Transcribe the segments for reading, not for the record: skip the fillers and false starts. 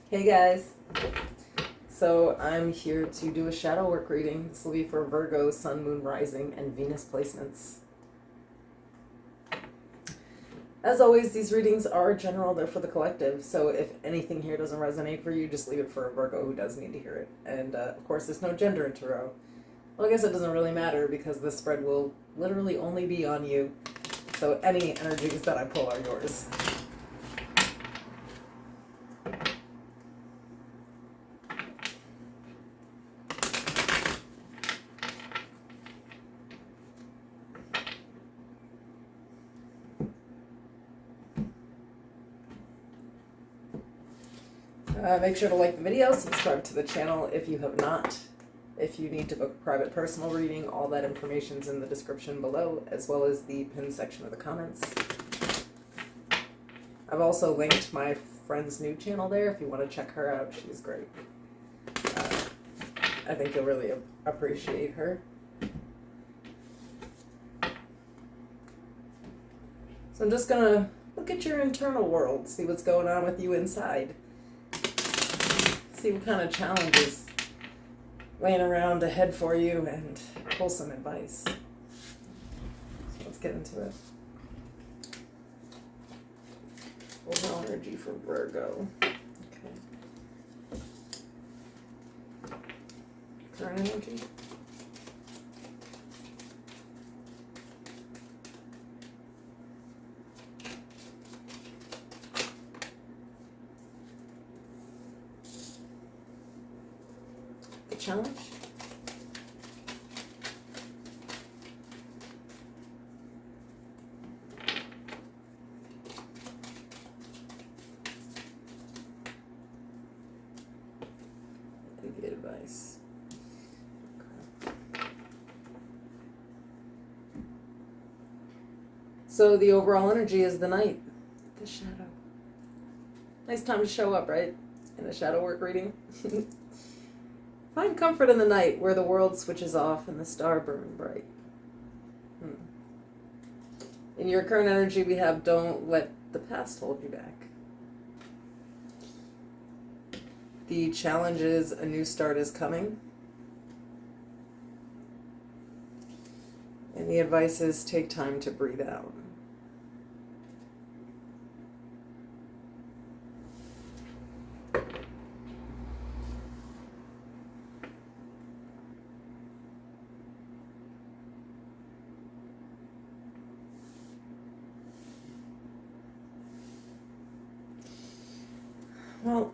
Hey guys, so I'm here to do a shadow work reading. This will be for Virgo, Sun, Moon, Rising, and Venus placements. As always, these readings are general, they're for the collective, so if anything here doesn't resonate for you, just leave it for a Virgo who does need to hear it. And of course, there's no gender in tarot. Well, I guess it doesn't really matter because this spread will literally only be on you, so any energies that I pull are yours. Make sure to like the video, subscribe to the channel if you have not. If you need to book a private personal reading, all that information's in the description below, as well as the pinned section of the comments. I've also linked my friend's new channel there if you want to check her out. She's great. I think you'll really appreciate her. So I'm just gonna look at your internal world, see what's going on with you inside. See what kind of challenges laying around ahead for you and pull some advice. So let's get into it. Overall energy for Virgo. Okay. Current energy. Challenge. The advice. Okay. So the overall energy is the night, the shadow. Nice time to show up, right? In a shadow work reading. Find comfort in the night where the world switches off and the star burn bright. In your current energy, we have don't let the past hold you back. The challenge is a new start is coming. And the advice is take time to breathe out. Well,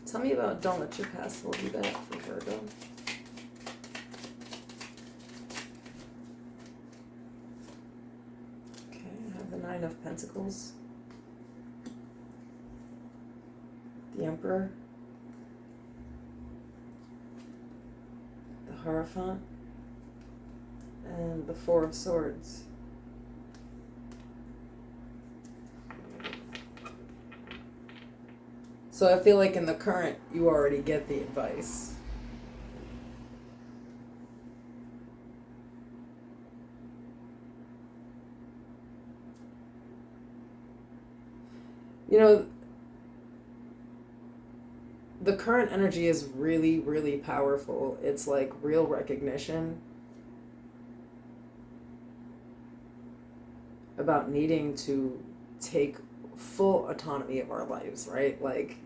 tell me about don't let your past hold you back for Virgo. Okay, I have the Nine of Pentacles, the Emperor, the Hierophant, and the Four of Swords. So I feel like in the current, you already get the advice. You know, the current energy is really, really powerful. It's like real recognition about needing to take full autonomy of our lives, right? Like,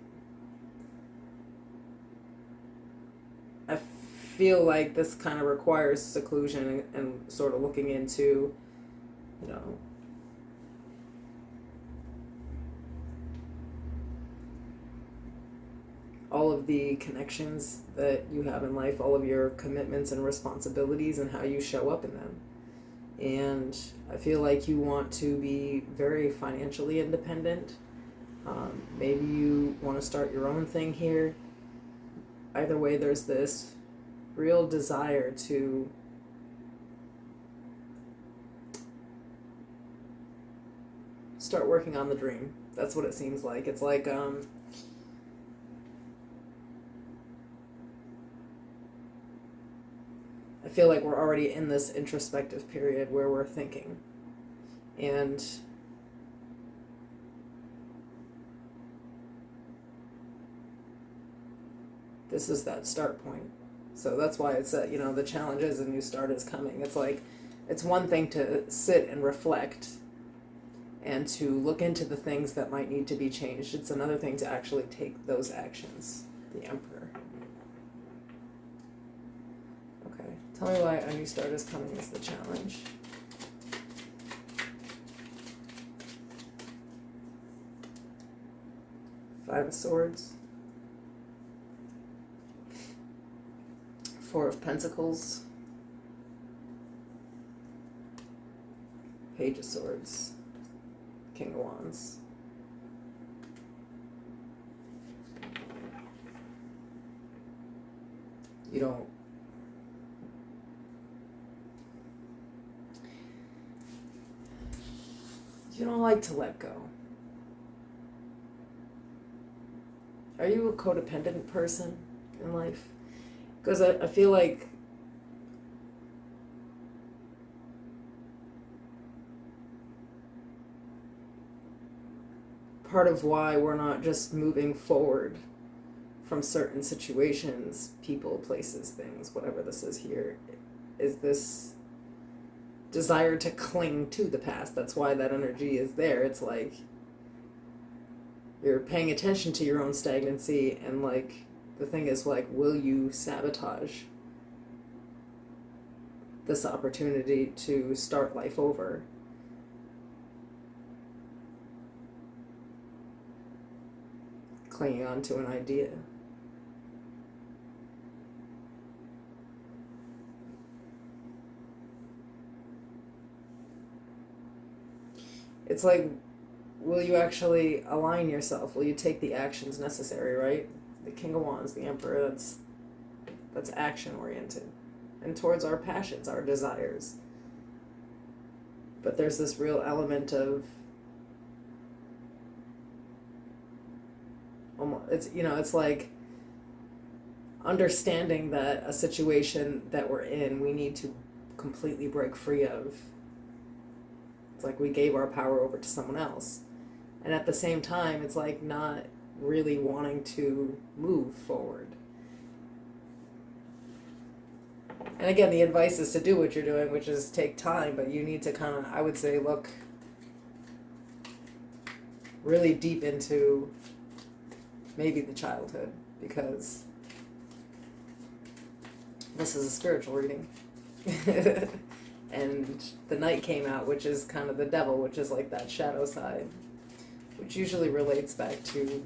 I feel like this kind of requires seclusion and sort of looking into, you know, all of the connections that you have in life, all of your commitments and responsibilities and how you show up in them. And I feel like you want to be very financially independent. Maybe you want to start your own thing here. Either way, there's this real desire to start working on the dream. That's what it seems like. It's like I feel like we're already in this introspective period where we're thinking. And this is that start point. So that's why it's that, the challenge is a new start is coming. It's like, it's one thing to sit and reflect and to look into the things that might need to be changed. It's another thing to actually take those actions. The Emperor. Okay, tell me why a new start is coming is the challenge. Five of Swords. Four of Pentacles. Page of Swords. King of Wands. You don't like to let go. Are you a codependent person in life? Because I feel like part of why we're not just moving forward from certain situations, people, places, things, whatever this is here, is this desire to cling to the past. That's why that energy is there. It's like you're paying attention to your own stagnancy, and like the thing is, like, will you sabotage this opportunity to start life over? Clinging on to an idea. It's like, will you actually align yourself? Will you take the actions necessary, right? The King of Wands, the Emperor, that's action oriented. And towards our passions, our desires. But there's this real element of it's like understanding that a situation that we're in, we need to completely break free of. It's like we gave our power over to someone else. And at the same time, it's like not really wanting to move forward. And again, the advice is to do what you're doing, which is take time, but you need to kind of, I would say, look really deep into maybe the childhood, because this is a spiritual reading. And the Knight came out, which is kind of the devil, which is like that shadow side, which usually relates back to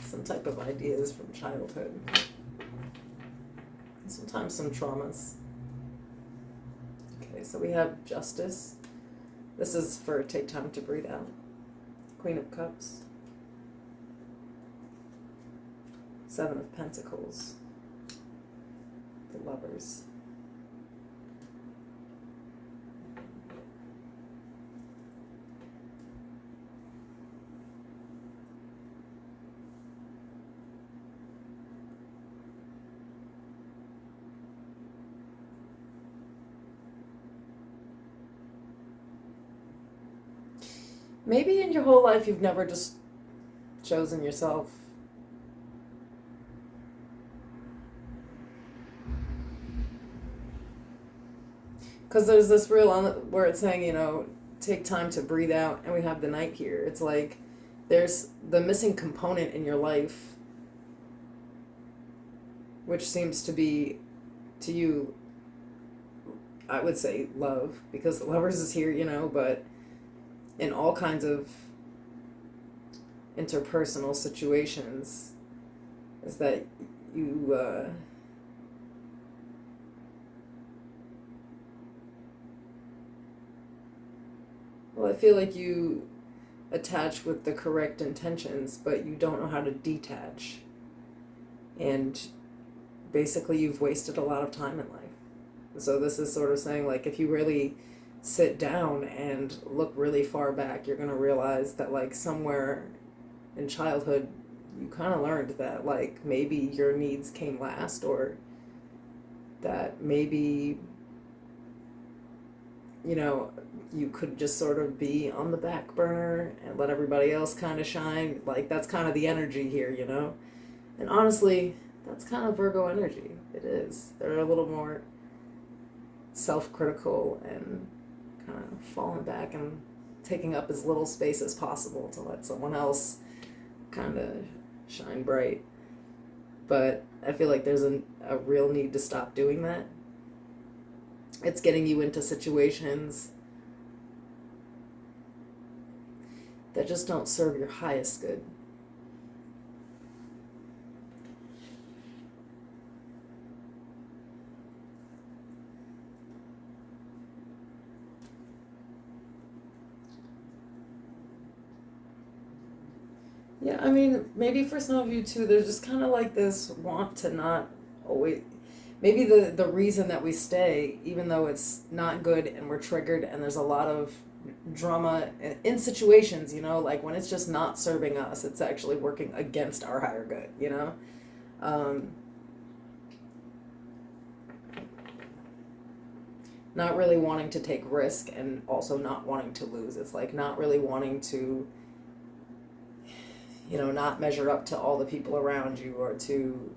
some type of ideas from childhood. And sometimes some traumas. Okay, so we have Justice. This is for take time to breathe out. Queen of Cups. Seven of Pentacles. The Lovers. Maybe in your whole life you've never just chosen yourself. Because there's this real, where it's saying, take time to breathe out, and we have the Knight here. It's like there's the missing component in your life, which seems to be, to you, I would say love, because the Lovers is here, but in all kinds of interpersonal situations, is that you well, I feel like you attach with the correct intentions, but you don't know how to detach, and basically you've wasted a lot of time in life. So this is sort of saying, like, if you really sit down and look really far back, you're going to realize that, like, somewhere in childhood you kind of learned that, like, maybe your needs came last, or that maybe you know, you could just sort of be on the back burner and let everybody else kind of shine. Like, that's kind of the energy here, you know? And honestly, that's kind of Virgo energy. It is. They're a little more self-critical and kind of falling back and taking up as little space as possible to let someone else kind of shine bright. But I feel like there's a real need to stop doing that. It's getting you into situations that just don't serve your highest good. Yeah, I mean, maybe for some of you too, there's just kind of like this want to not always. Maybe the reason that we stay, even though it's not good and we're triggered and there's a lot of drama in situations, you know, like when it's just not serving us, it's actually working against our higher good, you know? Um, Not really wanting to take risk and also not wanting to lose. It's like not really wanting to, you know, not measure up to all the people around you, or to,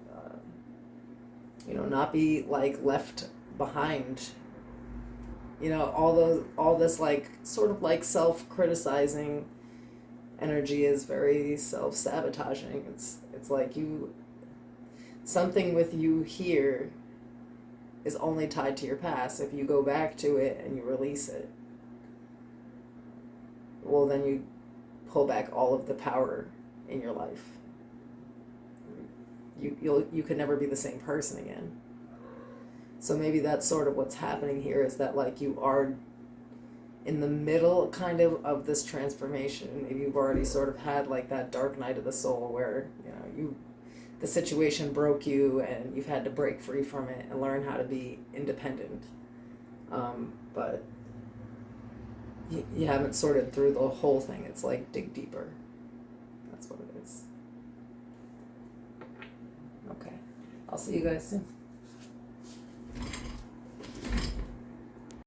you know, not be like left behind. You know, all this like sort of like self-criticizing energy is very self-sabotaging. It's like you, something with you here is only tied to your past. If you go back to it and you release it, well, then you pull back all of the power in your life. You could never be the same person again. So maybe that's sort of what's happening here, is that like you are in the middle kind of this transformation. Maybe you've already sort of had like that dark night of the soul where, you know, the situation broke you and you've had to break free from it and learn how to be independent. But you haven't sorted through the whole thing. It's like dig deeper. That's what it is. Okay. I'll see you guys soon.